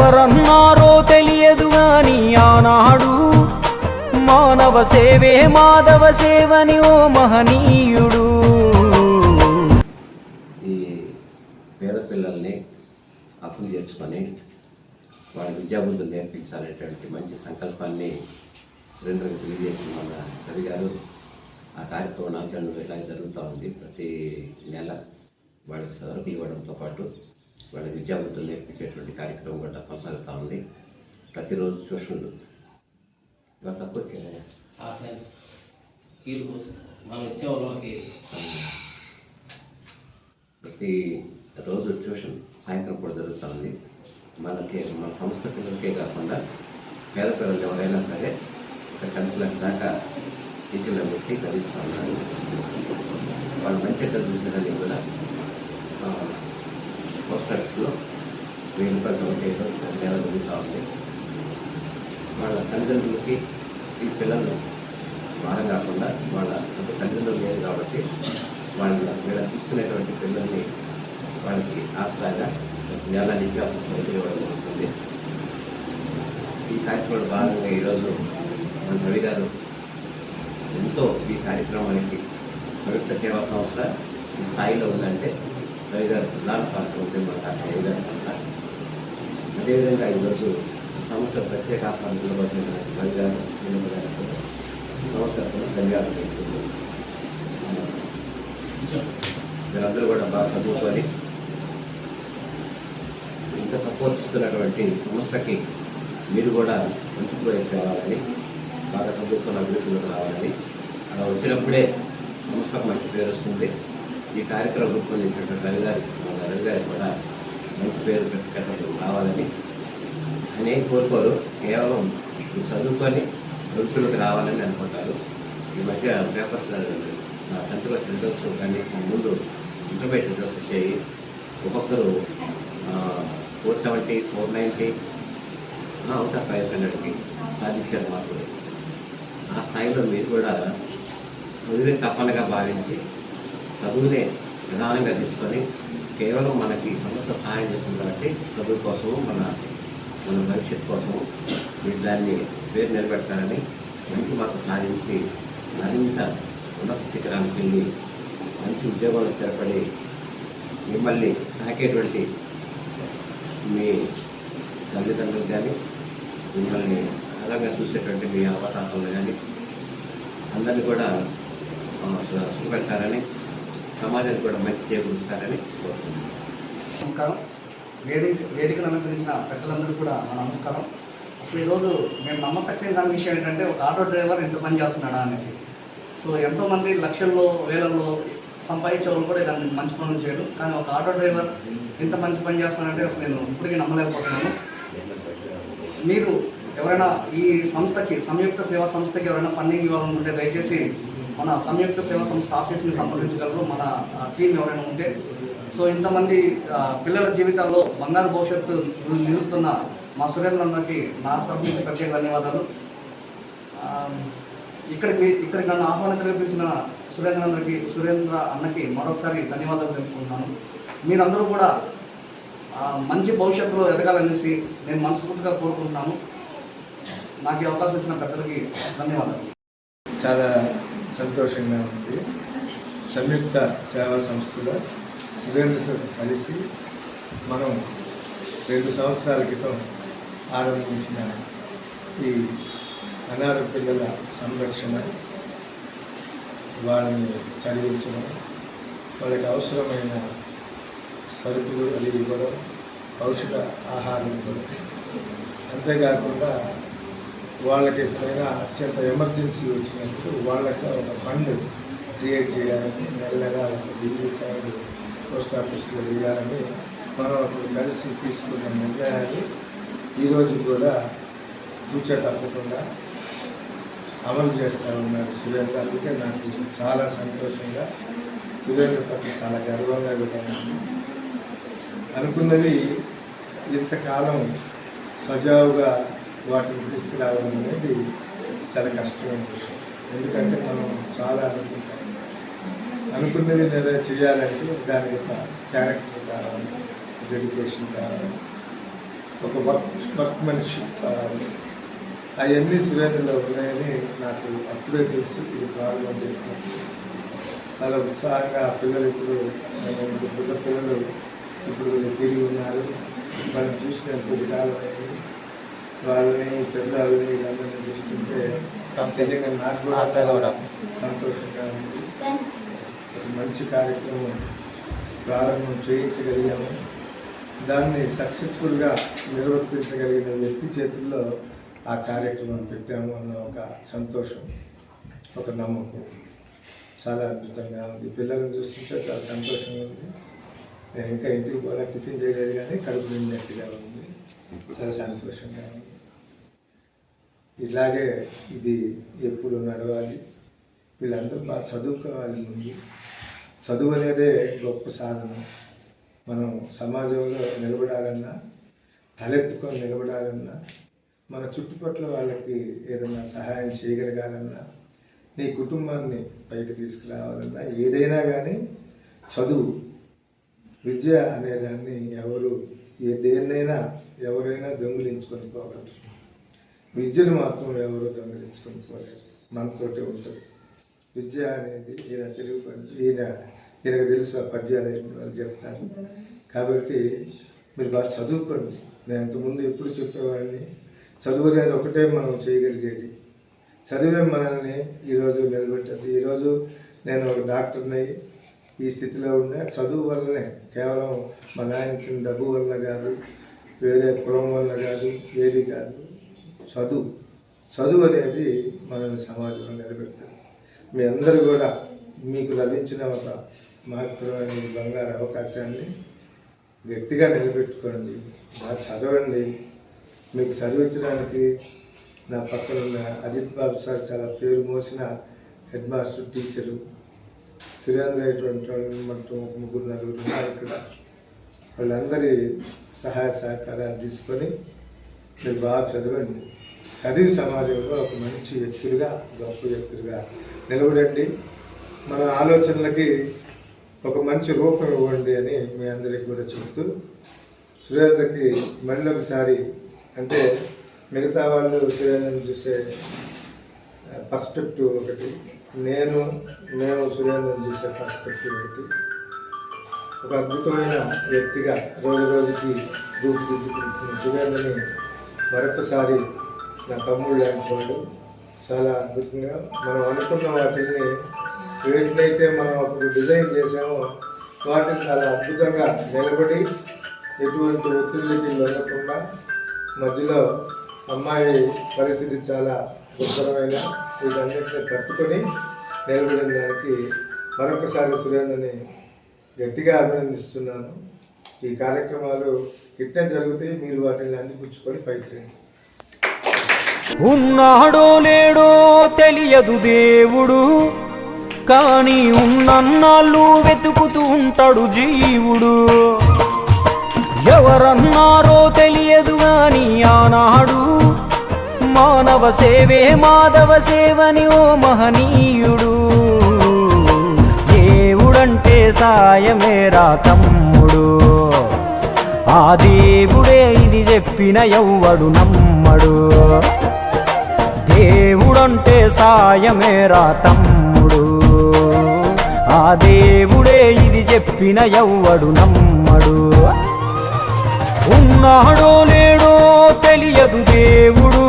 ఎవరన్నారో తెలియదు గాని ఆనాడు మానవ సేవే మాధవ సేవని ఓ మహనీయుడు. ఈ పేద పిల్లల్ని అప్పులు చేర్చుకొని వాళ్ళ విద్యాబుద్ధులు నేర్పించాలనేటువంటి మంచి సంకల్పాన్ని సురేంద్రకి తెలియజేసిన మన కవి గారు ఆ కార్యక్రమం ఆచరణలో ఇలా జరుగుతూ ఉంది. ప్రతి నెల వాళ్ళకి సరుకులు ఇవ్వడంతో పాటు వాళ్ళ విద్యాబుద్ధులు నేర్పించేటువంటి కార్యక్రమం కూడా కొనసాగుతూ ఉంది. ప్రతిరోజు ట్యూషన్లు ఇవాళ తక్కువ వచ్చాయి మనం ఇచ్చే వాళ్ళకి ప్రతి రోజు ట్యూషన్ సాయంత్రం కూడా జరుగుతూ ఉంది. మన సంస్థ పిల్లలకే కాకుండా పేద పిల్లలు ఎవరైనా సరే ఒక 10th క్లాస్ దాకా టీచర్లు పెట్టి చదివిస్తూ ఉన్నారు. వాళ్ళు మంచి చూసేదాన్ని కూడా పోస్ట్ ఆఫీస్లో 1000 రూపాయలు జమ చేయడం నెల జరుగుతూ ఉంది. వాళ్ళ తల్లిదండ్రులకి ఈ పిల్లలు భారం కాకుండా వాళ్ళ సొంత తల్లిదండ్రులు లేదు కాబట్టి వీళ్ళ చూసుకునేటువంటి పిల్లల్ని వాళ్ళకి ఆసరాగా నెల నిత్యావసర సరుకులు ఇవ్వడం జరుగుతుంది. ఈ కార్యక్రమంలో భాగంగా ఈరోజు మన రవి గారు ఎంతో ఈ కార్యక్రమానికి పవిత్ర సేవా సంస్థ ఈ స్థాయిలో ఉందంటే రవి గారు ప్రధాన పాత్ర ఉంది మన రవి గారు పట్ల. అదేవిధంగా ఈరోజు సంస్థ ప్రత్యేక ఆహ్వానంలో వచ్చిన రవి గారు శ్రీనివాస గారికి సంస్థకు ధన్యవాదాలు తెలుపుతుంది. మీరందరూ కూడా బాగా చదువుకొని ఇంత సపోర్ట్ ఇస్తున్నటువంటి సంస్థకి మీరు కూడా మంచిపోయి కావాలని, బాగా చదువుకున్న అభివృద్ధిలోకి రావాలని, అలా వచ్చినప్పుడే సంస్థకు మంచి పేరు వస్తుంది. ఈ కార్యక్రమం రూపొందించినటువంటి రవి గారికి కూడా మంచి పేరు పెట్టడం రావాలని అని కోరుకోరు. కేవలం చదువుకొని వృత్తులకు రావాలని అనుకుంటారు. ఈ మధ్య పేపర్స్ 10th క్లాస్ రిజల్ట్స్ కానీ ముందు ఇంటర్మీడియట్ రిజల్ట్స్ వచ్చాయి. ఒక్కొక్కరు 470, 490 అవుట్ ఆఫ్ 500కి సాధించారు మార్కులు. ఆ స్థాయిలో మీరు కూడా చదువుని తప్పనగా భావించి చదువునే ప్రధానంగా తీసుకొని కేవలం మనకి సంస్థ సహాయం చేస్తుంది కాబట్టి చదువు కోసము మన భవిష్యత్తు కోసము మీరు దాన్ని పేరు నిలబెడతారని, మంచి మార్కులు సాధించి మరింత ఉన్నత శిఖరానికి వెళ్ళి మంచి ఉద్యోగాలు స్థిరపడి మిమ్మల్ని తాకేటువంటి మీ తల్లిదండ్రులు కానీ మిమ్మల్ని అలాగా చూసేటువంటి మీ అవతారాలు కానీ అందరినీ కూడా సుఖపెడతారని, సమాజానికి కూడా మంచి చేకూరుస్తారని కోరుతున్నాను. నమస్కారం. వేదికను అలంకరించిన పెద్దలందరూ కూడా నా నమస్కారం. అసలు ఈరోజు మేము నమ్మశక్యం కాని విషయం ఏంటంటే ఒక ఆటో డ్రైవర్ ఎంత పని చేస్తున్నాడా అనేసి. సో ఎంతోమంది లక్షల్లో వేలల్లో సంపాదించే వాళ్ళు కూడా ఇలాంటి మంచి పనులు చేయడం, కానీ ఒక ఆటో డ్రైవర్ ఇంత మంచి పని చేస్తానంటే అసలు నేను ఇప్పటికీ నమ్మలేకపోతున్నాను. మీరు ఎవరైనా ఈ సంస్థకి సంయుక్త సేవా సంస్థకి ఎవరైనా ఫండింగ్ ఇవ్వాలనుకుంటే దయచేసి మన సంయుక్త సేవా సంస్థ ఆఫీస్ని సంప్రదించగలరు, మన టీం ఎవరైనా ఉంటే. సో ఇంతమంది పిల్లల జీవితాల్లో బంగారు భవిష్యత్తు నిలుపుతున్న మా సురేంద్రన్నకి నా తరఫు నుంచి ప్రత్యేక ధన్యవాదాలు. ఇక్కడికి నన్ను ఆహ్వానం తెలిపించిన సురేంద్ర అన్నకి మరొకసారి ధన్యవాదాలు తెలుపుకుంటున్నాను. మీరందరూ కూడా మంచి భవిష్యత్తులో ఎదగాలనేసి నేను మనస్ఫూర్తిగా కోరుకుంటున్నాను. నాకు ఈ అవకాశం ఇచ్చిన పెద్దలకి ధన్యవాదాలు. చాలా సంతోషంగా ఉంది. సంయుక్త సేవా సంస్థలో సురేంద్రతో కలిసి మనం 2 సంవత్సరాల క్రితం ఆరంభించిన ఈ అనాథ పిల్లల సంరక్షణ, వాళ్ళని చదివించడం, వాళ్ళకి అవసరమైన సరుకులు అవి ఇవ్వడం, పౌష్టిక ఆహారం ఇవ్వడం, అంతేకాకుండా వాళ్ళకి ఎప్పుడైనా అత్యంత ఎమర్జెన్సీ వచ్చినప్పుడు వాళ్ళకి ఒక ఫండ్ క్రియేట్ చేయాలని, నెలగా ఒక 1000 రూపాయలు పోస్ట్ ఆఫీస్లో వేయాలని మనం అప్పుడు కలిసి తీసుకున్న నిర్ణయాన్ని ఈరోజు కూడా తూచా తప్పకుండా అమలు చేస్తూ ఉన్నారు సురేంద్ర. అందుకే నాకు చాలా సంతోషంగా, సురేంద్ర పట్ల చాలా గర్వంగా కూడా అనుకున్నది. ఇంతకాలం సజావుగా వాటిని తీసుకురావడం అనేది చాలా కష్టమైన విషయం. ఎందుకంటే మనం చాలా అనుకున్నవి చేయాలంటే దాని యొక్క క్యారెక్టర్ కావాలి, డెడికేషన్ కావాలి. ఒక వర్క్ మనిషిప్ అవన్నీ సురేంద్రలో ఉన్నాయని నాకు అప్పుడే తెలుసు. ఇది ప్రారంభం చేసినప్పుడు చాలా ఉత్సాహంగా పిల్లలు ఇప్పుడు పెద్ద పిల్లలు ఇప్పుడు తిరిగి ఉన్నారు. మనం చూసిన కొద్ది కాలం అయింది. వాళ్ళని పెద్దవాళ్ళని వీళ్ళందరినీ చూస్తుంటే నిజంగా నాకు కూడా చాలా సంతోషంగా ఉంది. ఒక మంచి కార్యక్రమం ప్రారంభం చేయించగలిగాము. దాన్ని సక్సెస్ఫుల్గా నిర్వర్తించగలిగిన వ్యక్తి చేతుల్లో ఆ కార్యక్రమం పెట్టాము అన్న ఒక సంతోషం, ఒక నమ్మకం చాలా అద్భుతంగా ఉంది. పిల్లలను చూస్తుంటే చాలా సంతోషంగా ఉంది. నేను ఇంకా ఇంటికి పోలా, టిఫిన్ చేయలేదు కానీ కడుపు నిండినట్టుగా ఉంది. చాలా సంతోషంగా ఉంది. ఇలాగే ఇది ఎప్పుడు నడవాలి. వీళ్ళందరూ బాగా చదువుకోవాలి. ముందు చదువు అనేదే గొప్ప సాధన. మనం సమాజంలో నిలబడాలన్నా, తలెత్తుకొని నిలబడాలన్నా, మన చుట్టుపక్కల వాళ్ళకి ఏదైనా సహాయం చేయగలగాలన్నా, నీ కుటుంబాన్ని పైకి తీసుకురావాలన్నా, ఏదైనా కానీ చదువు, విద్య అనేదాన్ని దేన్నైనా ఎవరైనా దొంగిలించుకొని పోగలరు. విద్యను మాత్రం ఎవరు దొంగిలించుకొని పోలేరు. మనతోటే ఉంటుంది విద్య అనేది. ఈయన తెలుగు ఈయనకు తెలుసు ఆ పద్యాలు వాళ్ళు చెప్తాను. కాబట్టి మీరు బాగా చదువుకోండి. నేను అంతకుముందు ఎప్పుడు చెప్పేవాడిని, చదువు అనేది ఒకటే మనం చేయగలిగేది. చదివే మనల్ని ఈరోజు నిలబెట్టదు. ఈరోజు నేను ఒక డాక్టర్ని ఈ స్థితిలో ఉండే చదువు వల్లనే. కేవలం మా నాయన ఇచ్చిన డబ్బు వల్ల కాదు, వేరే కులం వల్ల కాదు, ఏది కాదు. చదువు అనేది మనల్ని సమాజంలో నిలబెడుతుంది. మీ అందరూ కూడా మీకు లభించిన ఒక మహత్తరమైన బంగారు అవకాశాన్ని గట్టిగా నిలబెట్టుకోండి. బాగా చదవండి. మీకు చదివించడానికి నా పక్కన ఉన్న అజిత్ బాబు సార్ చాలా పేరు మోసిన హెడ్ మాస్టర్, టీచరు. సురేంద్ర అటువంటి మొత్తం 3-4 ఉన్నారు ఇక్కడ. వాళ్ళందరి సహాయ సహకారాలు తీసుకొని మీరు బాగా చదవండి. చదివి సమాజంలో ఒక మంచి వ్యక్తులుగా, గొప్ప వ్యక్తులుగా నిలబడండి. మన ఆలోచనలకి ఒక మంచి రూపం ఇవ్వండి అని మీ అందరికీ కూడా చెప్తూ, సురేంద్రకి మళ్ళీ ఒకసారి, అంటే మిగతా వాళ్ళు సురేంద్రని చూసే పర్స్పెక్టివ్ ఒకటి, మేము సురేంద్రని చూసే పర్స్పెక్టివ్ ఒకటి. ఒక అద్భుతమైన వ్యక్తిగా రోజు రోజుకి రూపుదిద్దుకుంటున్న సురేంద్రని మరొకసారి నా తమ్ముడు లాంటి వాడు. చాలా అద్భుతంగా మనం అనుకున్న వాటిని వేటినైతే మనం అప్పుడు డిజైన్ చేసామో వాటిని చాలా అద్భుతంగా నిలబడి, ఎటువంటి ఒత్తిడికి వెళ్ళకుండా, మధ్యలో అమ్మాయి పరిస్థితి చాలా దుర్భరమైన వీటన్నింటినీ తట్టుకొని నిలబడిన దానికి మరొకసారి సురేంద్రని గట్టిగా అభినందిస్తున్నాను. ఈ కార్యక్రమాలు ఇట్టే జరుగుతాయి. మీరు వాటిని అందిపుచ్చుకొని పైకి రండి. ఉన్నాడో లేడో తెలియదు దేవుడు, కానీ ఉన్నన్నాళ్ళు వెతుకుతూ ఉంటాడు జీవుడు. ఎవరన్నారో తెలియదు గాని ఆనాడు మానవ సేవే మాధవ సేవని ఓ మహనీయుడు. దేవుడంటే సాయమేరా తమ్ముడు, ఆ దేవుడే ఇది చెప్పిన ఎవ్వడు నమ్మడు. దేవుడంటే సాయమేరా తమ్ముడు, ఆ దేవుడే ఇది చెప్పిన ఎవ్వడు నమ్మడు. ఉన్నాడో లేడో తెలియదు దేవుడు,